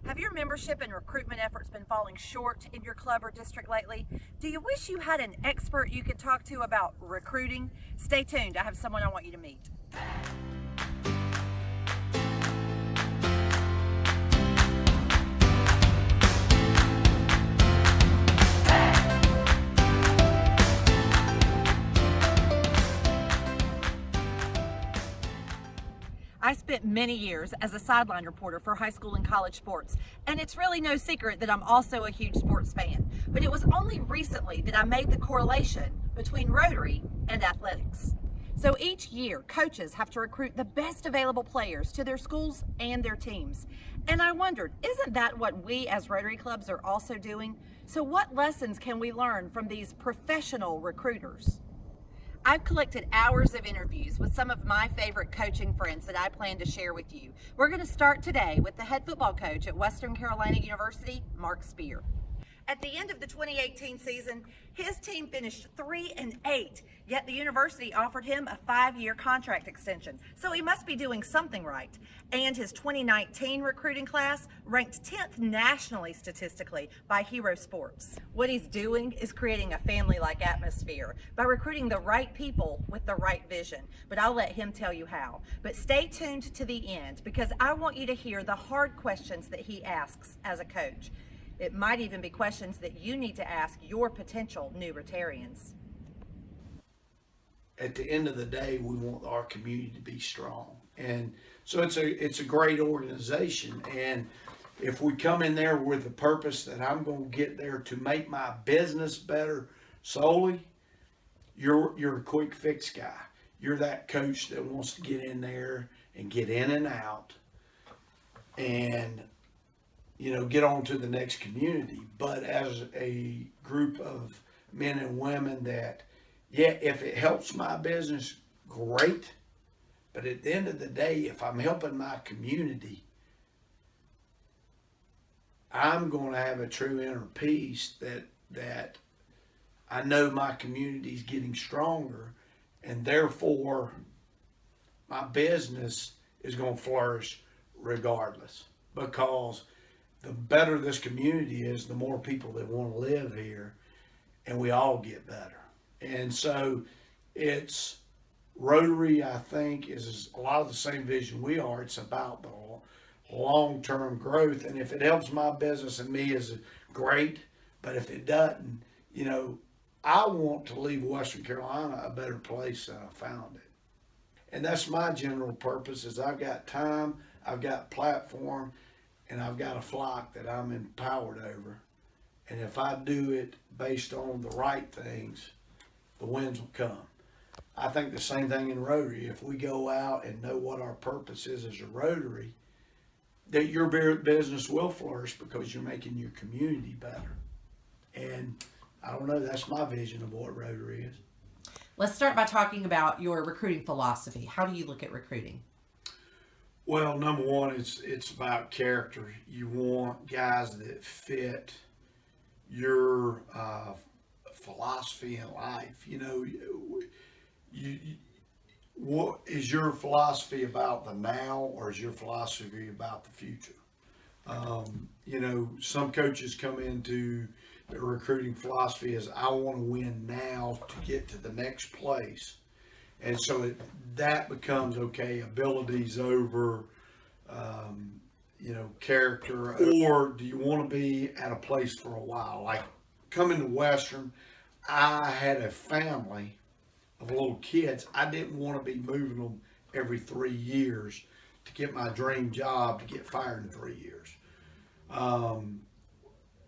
Have your membership and recruitment efforts been falling short in your club or district lately? Do you wish you had an expert you could talk to about recruiting? Stay tuned, I have someone I want you to meet. I spent many years as a sideline reporter for high school and college sports, and it's really no secret that I'm also a huge sports fan. But it was only recently that I made the correlation between Rotary and athletics. So each year, coaches have to recruit the best available players to their schools and their teams. And I wondered, isn't that what we as Rotary clubs are also doing? So what lessons can we learn from these professional recruiters? I've collected hours of interviews with some of my favorite coaching friends that I plan to share with you. We're going to start today with the head football coach at Western Carolina University, Mark Speir. At the end of the 2018 season, his team finished 3-8, yet the university offered him a 5-year contract extension, so he must be doing something right. And his 2019 recruiting class ranked 10th nationally statistically by Hero Sports. What he's doing is creating a family-like atmosphere by recruiting the right people with the right vision, but I'll let him tell you how. But stay tuned to the end because I want you to hear the hard questions that he asks as a coach. It might even be questions that you need to ask your potential new Rotarians. At the end of the day, we want our community to be strong. And so it's a great organization. And if we come in there with the purpose that I'm going to get there to make my business better solely, you're a quick fix guy. You're that coach that wants to get in there and get in and out and get on to the next community. But as a group of men and women that, if it helps my business, great. But at the end of the day, if I'm helping my community, I'm going to have a true inner peace that I know my community is getting stronger, and therefore my business is going to flourish regardless, because the better this community is, the more people that want to live here, and we all get better. And so it's Rotary, I think, is a lot of the same vision we are. It's about the long-term growth. And if it helps my business and me, is great. But if it doesn't, I want to leave Western Carolina a better place than I found it. And that's my general purpose, is I've got time, I've got platform, and I've got a flock that I'm empowered over. And if I do it based on the right things, the wins will come. I think the same thing in Rotary. If we go out and know what our purpose is as a Rotary, that your business will flourish because you're making your community better. And I don't know, that's my vision of what Rotary is. Let's start by talking about your recruiting philosophy. How do you look at recruiting? Well, number one, it's about character. You want guys that fit your philosophy in life. What is your philosophy about the now, or is your philosophy about the future? Some coaches come into their recruiting philosophy as, I want to win now to get to the next place. And so that becomes, abilities over, character. Or do you want to be at a place for a while? Like coming to Western, I had a family of little kids. I didn't want to be moving them every 3 years to get my dream job, to get fired in 3 years.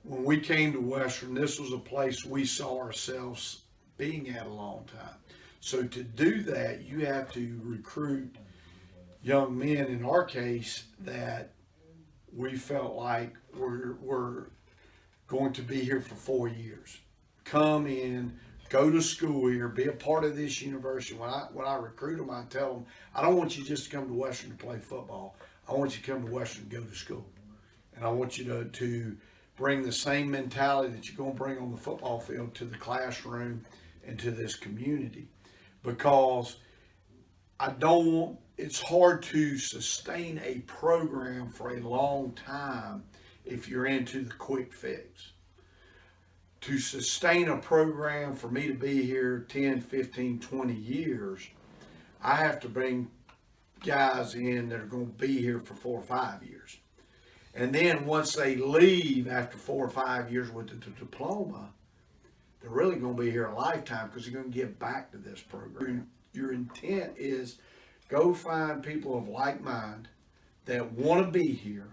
When we came to Western, this was a place we saw ourselves being at a long time. So to do that, you have to recruit young men, in our case, that we felt like were going to be here for 4 years. Come in, go to school here, be a part of this university. When I recruit them, I tell them, I don't want you just to come to Western to play football. I want you to come to Western to go to school. And I want you to bring the same mentality that you're going to bring on the football field to the classroom and to this community. Because it's hard to sustain a program for a long time if you're into the quick fix. To sustain a program, for me to be here 10, 15, 20 years, I have to bring guys in that are going to be here for 4 or 5 years. And then once they leave after 4 or 5 years with the diploma, they're really going to be here a lifetime because you're going to give back to this program. Your intent is go find people of like mind that want to be here,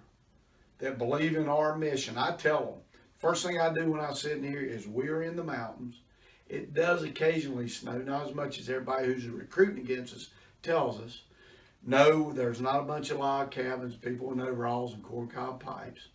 that believe in our mission. I tell them, first thing I do when I sit in here is we're in the mountains. It does occasionally snow, not as much as everybody who's recruiting against us tells us. No, there's not a bunch of log cabins, people in overalls and corncob pipes.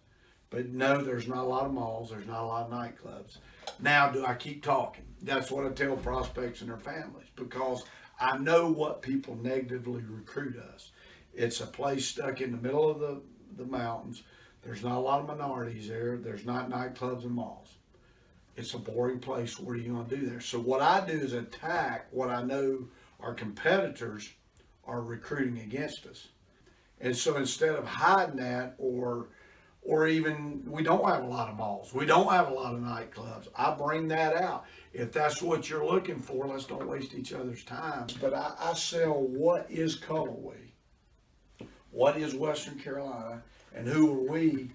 But no, there's not a lot of malls, there's not a lot of nightclubs. Now, do I keep talking? That's what I tell prospects and their families, because I know what people negatively recruit us. It's a place stuck in the middle of the mountains. There's not a lot of minorities there. There's not nightclubs and malls. It's a boring place. What are you going to do there? So what I do is attack what I know our competitors are recruiting against us. And so instead of hiding that, or even, we don't have a lot of malls, we don't have a lot of nightclubs, I bring that out. If that's what you're looking for, let's don't waste each other's time. But I sell what is colorway, what is Western Carolina, and who are we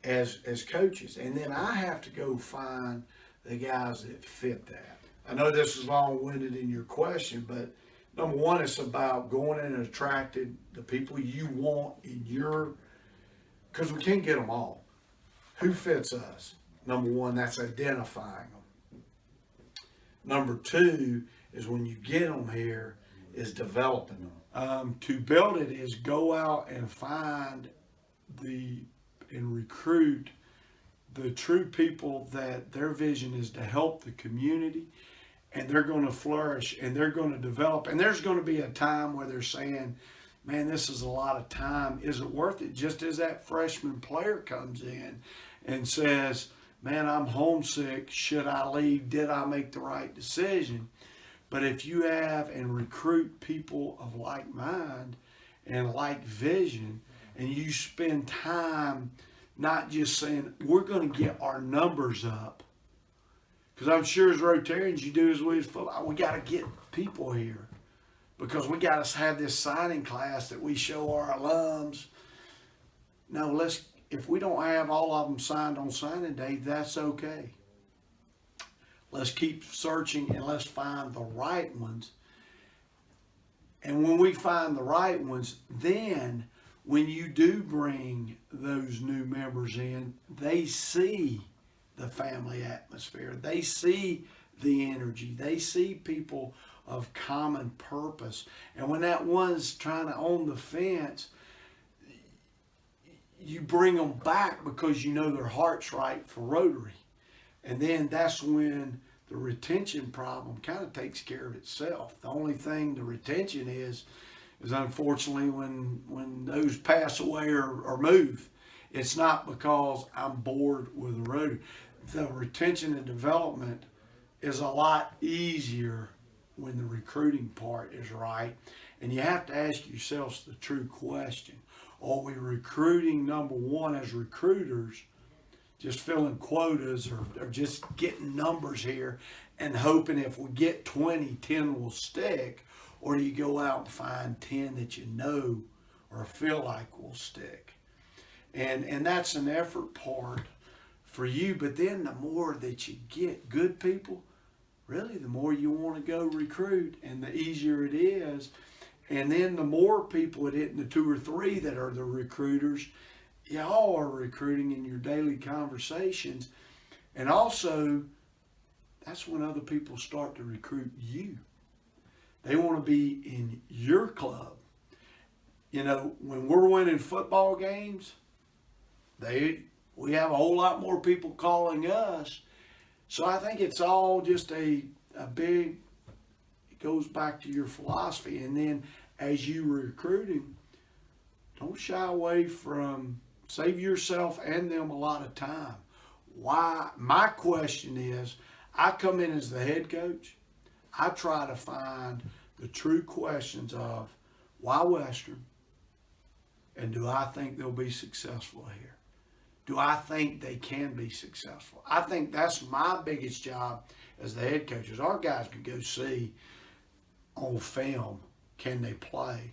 as coaches. And then I have to go find the guys that fit that. I know this is long-winded in your question, but number one, it's about going in and attracting the people you want in your, because we can't get them all. Who fits us? Number one, that's identifying them. Number two is when you get them here, is developing them. To build it is go out and find and recruit the true people that their vision is to help the community, and they're going to flourish and they're going to develop. And there's going to be a time where they're saying, man, this is a lot of time. Is it worth it? Just as that freshman player comes in and says, man, I'm homesick. Should I leave? Did I make the right decision? But if you have and recruit people of like mind and like vision, and you spend time not just saying, we're going to get our numbers up, because I'm sure as Rotarians, you do as we as football, we got to get people here, because we got to have this signing class that we show our alums. No, if we don't have all of them signed on signing day, that's okay. Let's keep searching and let's find the right ones. And when we find the right ones, then when you do bring those new members in, they see the family atmosphere. They see the energy. They see people of common purpose. And when that one's trying to own the fence, you bring them back because you know their heart's right for Rotary. And then that's when the retention problem kind of takes care of itself. The only thing the retention is unfortunately when those pass away or move. It's not because I'm bored with Rotary. The retention and development is a lot easier when the recruiting part is right. And you have to ask yourselves the true question. Are we recruiting, number one, as recruiters, just filling quotas or just getting numbers here and hoping if we get 20, 10 will stick? Or do you go out and find 10 that you know or feel like will stick? And that's an effort part for you. But then the more that you get good people, really the more you want to go recruit and the easier it is. And then the more people it hit, the 2 or 3 that are the recruiters, y'all are recruiting in your daily conversations. And also, that's when other people start to recruit you. They want to be in your club. You know, when we're winning football games, we have a whole lot more people calling us. So I think it's all just a big, it goes back to your philosophy. And then as you recruiting, don't shy away from, save yourself and them a lot of time. Why? My question is, I come in as the head coach. I try to find the true questions of why Western, and do I think they'll be successful here? do I think they can be successful? I think that's my biggest job as the head coach. Is our guys can go see on film, can they play?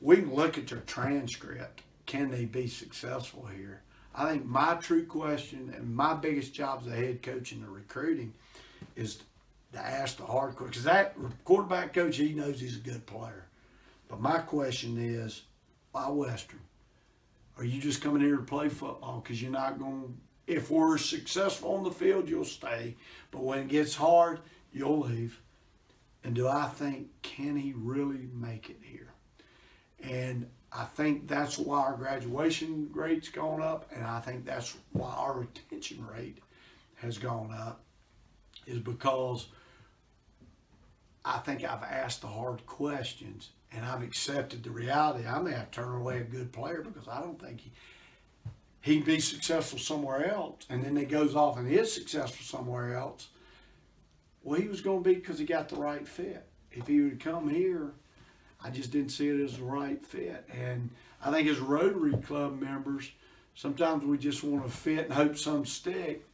We can look at their transcript. Can they be successful here? I think my true question and my biggest job as a head coach in the recruiting is to ask the hard question. Because that quarterback coach, he knows he's a good player. But my question is, why Western? Are you just coming here to play football? Because you're not going to, if we're successful on the field, you'll stay. But when it gets hard, you'll leave. And do I think, can he really make it here? And I think that's why our graduation rate's gone up, and I think that's why our retention rate has gone up, is because I think I've asked the hard questions, and I've accepted the reality. I may have to turn away a good player because I don't think he'd be successful somewhere else, and then he goes off and is successful somewhere else. Well, he was going to be because he got the right fit. If he would come here, I just didn't see it as the right fit. And I think as Rotary Club members, sometimes we just want to fit and hope some stick.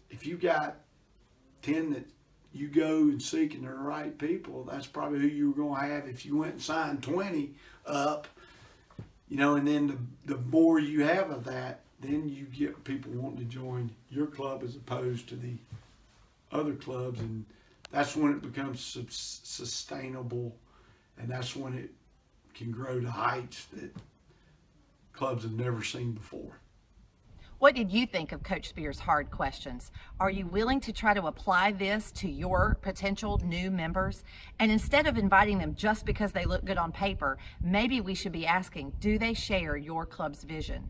If you got 10 that you go and seek and they're the right people, that's probably who you were going to have if you went and signed 20 up. You know, and then the more you have of that, then you get people wanting to join your club as opposed to the other clubs, and that's when it becomes sustainable, and that's when it can grow to heights that clubs have never seen before. What did you think of Coach Speir's hard questions? Are you willing to try to apply this to your potential new members? And instead of inviting them just because they look good on paper, maybe we should be asking, do they share your club's vision?